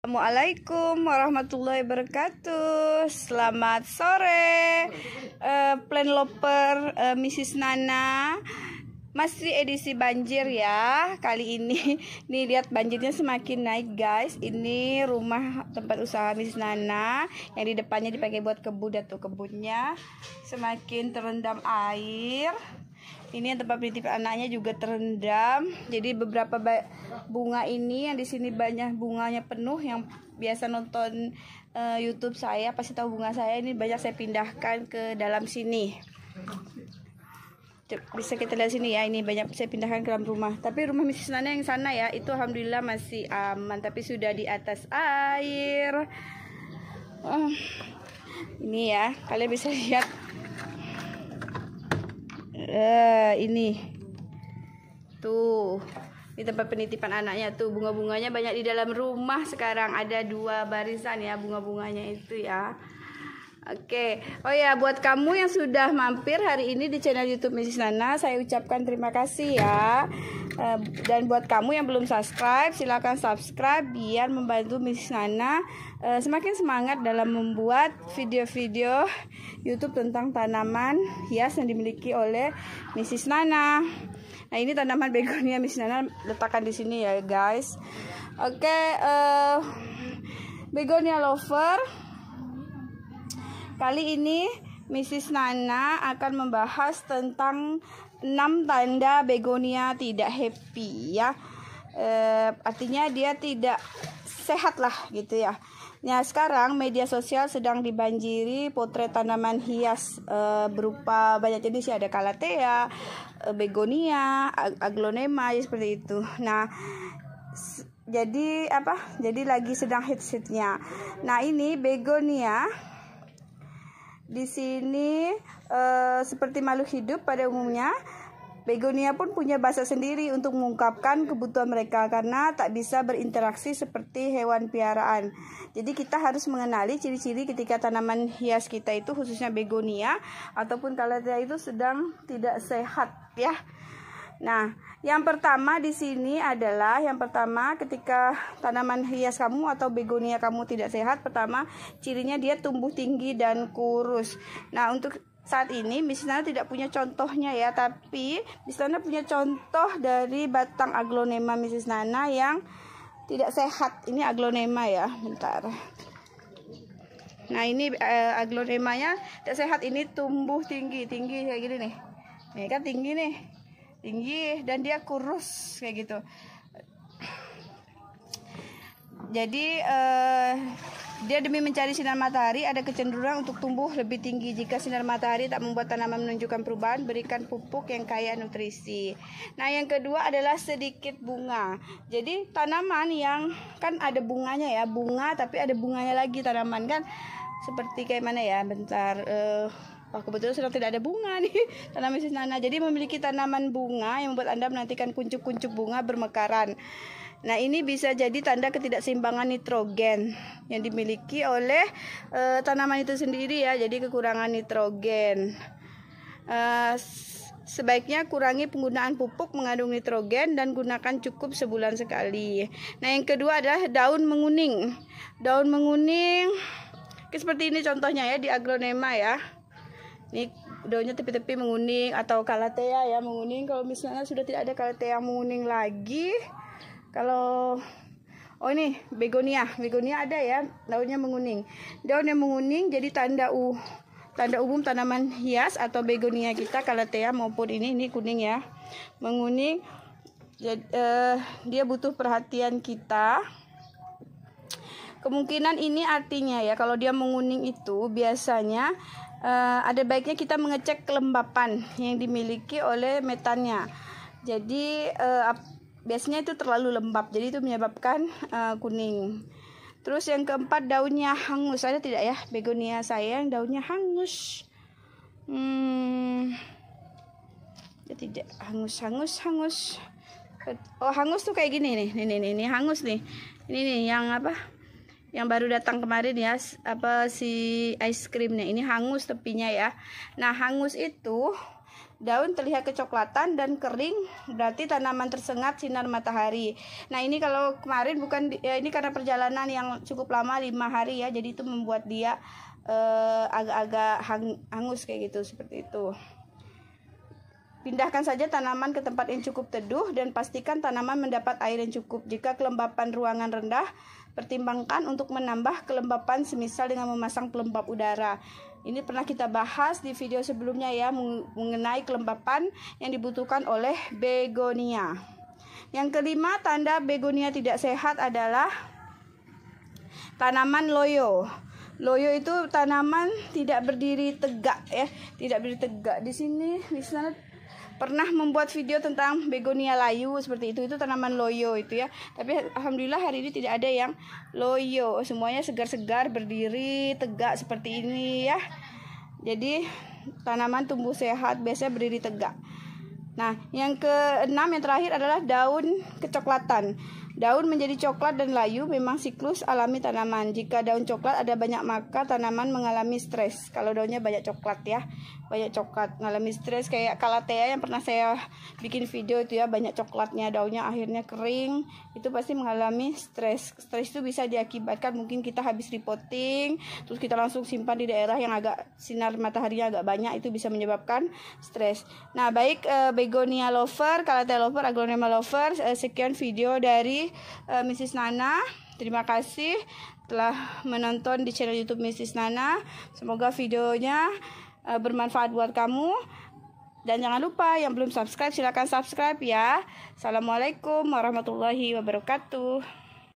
Assalamualaikum warahmatullahi wabarakatuh. Selamat sore, Plan Loper, Mrs. Nana. Masih edisi banjir ya. Kali ini nih lihat banjirnya semakin naik guys. Ini rumah tempat usaha Mrs. Nana yang di depannya dipakai buat kebun, dan tuh kebunnya semakin terendam air. Ini yang tempat penitip anaknya juga terendam. Jadi beberapa bunga ini yang di sini banyak bunganya penuh. Yang biasa nonton YouTube saya pasti tahu bunga saya ini banyak saya pindahkan ke dalam sini. Bisa kita lihat sini ya, ini banyak saya pindahkan ke dalam rumah. Tapi rumah Mrs. Nana yang sana ya, itu alhamdulillah masih aman, tapi sudah di atas air. Ini ya, kalian bisa lihat. Ini tuh di tempat penitipan anaknya tuh bunga-bunganya banyak di dalam rumah. Sekarang ada 2 barisan ya bunga-bunganya itu ya. Oke. Oh ya, buat kamu yang sudah mampir hari ini di channel YouTube Mrs. Nana, saya ucapkan terima kasih ya. Dan buat kamu yang belum subscribe, silakan subscribe biar membantu Mrs. Nana semakin semangat dalam membuat video-video YouTube tentang tanaman hias yang dimiliki oleh Mrs. Nana. Nah, ini tanaman begonia Mrs. Nana letakkan di sini ya guys. Oke, begonia lover. Kali ini Mrs. Nana akan membahas tentang 6 tanda begonia tidak happy ya. Artinya dia tidak sehat lah gitu ya. Nah, sekarang media sosial sedang dibanjiri potret tanaman hias berupa banyak jenis ya, ada calathea, begonia, aglonema seperti itu. Nah, jadi apa? Jadi lagi sedang hits-hitsnya. Nah, ini begonia di sini seperti makhluk hidup pada umumnya. Begonia pun punya bahasa sendiri untuk mengungkapkan kebutuhan mereka karena tak bisa berinteraksi seperti hewan piaraan. Jadi kita harus mengenali ciri-ciri ketika tanaman hias kita itu, khususnya begonia ataupun calathea itu sedang tidak sehat ya. Nah, yang pertama di sini adalah ketika tanaman hias kamu atau begonia kamu tidak sehat, pertama cirinya dia tumbuh tinggi dan kurus. Nah, untuk saat ini Mrs. Nana tidak punya contohnya ya, tapi Mrs. Nana punya contoh dari batang aglonema Mrs. Nana yang tidak sehat. Ini aglonema ya, bentar. Nah, ini aglonemanya tidak sehat, ini tumbuh tinggi kayak gini nih. Nih kan tinggi nih. Tinggi dan dia kurus kayak gitu. Jadi dia demi mencari sinar matahari ada kecenderungan untuk tumbuh lebih tinggi. Jika sinar matahari tak membuat tanaman menunjukkan perubahan, berikan pupuk yang kaya nutrisi. Nah, yang kedua adalah sedikit bunga. Jadi tanaman yang kan ada bunganya ya, bunga tapi ada bunganya lagi tanaman kan. Seperti kayak mana ya? Bentar. Kebetulan sedang tidak ada bunga nih tanaman Mrs. Nana. Jadi memiliki tanaman bunga yang membuat Anda menantikan kuncup-kuncup bunga bermekaran. Nah, ini bisa jadi tanda ketidakseimbangan nitrogen yang dimiliki oleh tanaman itu sendiri ya. Jadi kekurangan nitrogen. Sebaiknya kurangi penggunaan pupuk mengandung nitrogen dan gunakan cukup sebulan sekali. Nah, yang kedua adalah daun menguning. Daun menguning seperti ini contohnya ya di aglonema ya. Ini daunnya tepi-tepi menguning, atau calathea ya menguning. Kalau misalnya sudah tidak ada calathea yang menguning lagi, kalau ini begonia ada ya daunnya menguning. Daun yang menguning jadi tanda umum tanaman hias atau begonia kita, calathea maupun ini kuning ya, menguning. Jadi, dia butuh perhatian kita. Kemungkinan ini artinya ya, kalau dia menguning itu biasanya ada baiknya kita mengecek kelembapan yang dimiliki oleh metannya. Jadi biasanya itu terlalu lembab, jadi itu menyebabkan kuning. Terus yang keempat, daunnya hangus. Ada tidak ya begonia saya yang daunnya hangus? Ya tidak, hangus. Oh, hangus tuh kayak gini nih. Ini hangus nih. Ini nih yang apa? Yang baru datang kemarin ya, si ice creamnya ini hangus tepinya ya. Nah, hangus itu daun terlihat kecoklatan dan kering, berarti tanaman tersengat sinar matahari. Nah, ini kalau kemarin bukan ini karena perjalanan yang cukup lama 5 hari ya, jadi itu membuat dia agak-agak hangus kayak gitu, seperti itu. Pindahkan saja tanaman ke tempat yang cukup teduh dan pastikan tanaman mendapat air yang cukup. Jika kelembapan ruangan rendah, pertimbangkan untuk menambah kelembapan semisal dengan memasang pelembab udara. Ini pernah kita bahas di video sebelumnya ya, mengenai kelembapan yang dibutuhkan oleh begonia. Yang kelima, tanda begonia tidak sehat adalah tanaman loyo. Loyo itu tanaman tidak berdiri tegak ya, tidak berdiri tegak. Di sini misalnya pernah membuat video tentang begonia layu seperti itu tanaman loyo itu ya. Tapi alhamdulillah hari ini tidak ada yang loyo, semuanya segar-segar berdiri tegak seperti ini ya. Jadi tanaman tumbuh sehat biasanya berdiri tegak. Nah, yang keenam yang terakhir adalah daun kecoklatan. Daun menjadi coklat dan layu memang siklus alami tanaman. Jika daun coklat ada banyak, maka tanaman mengalami stres. Kalau daunnya banyak coklat ya, banyak coklat, mengalami stres. Kayak calathea yang pernah saya bikin video itu ya, banyak coklatnya, daunnya akhirnya kering, itu pasti mengalami stres. Stres itu bisa diakibatkan mungkin kita habis repotting, terus kita langsung simpan di daerah yang agak sinar mataharinya agak banyak, itu bisa menyebabkan stres. Nah, baik begonia lover, calathea lover, aglonema lover, sekian video dari Mrs. Nana. Terima kasih telah menonton di channel YouTube Mrs. Nana. Semoga videonya bermanfaat buat kamu. Dan jangan lupa yang belum subscribe, silakan subscribe ya. Assalamualaikum warahmatullahi wabarakatuh.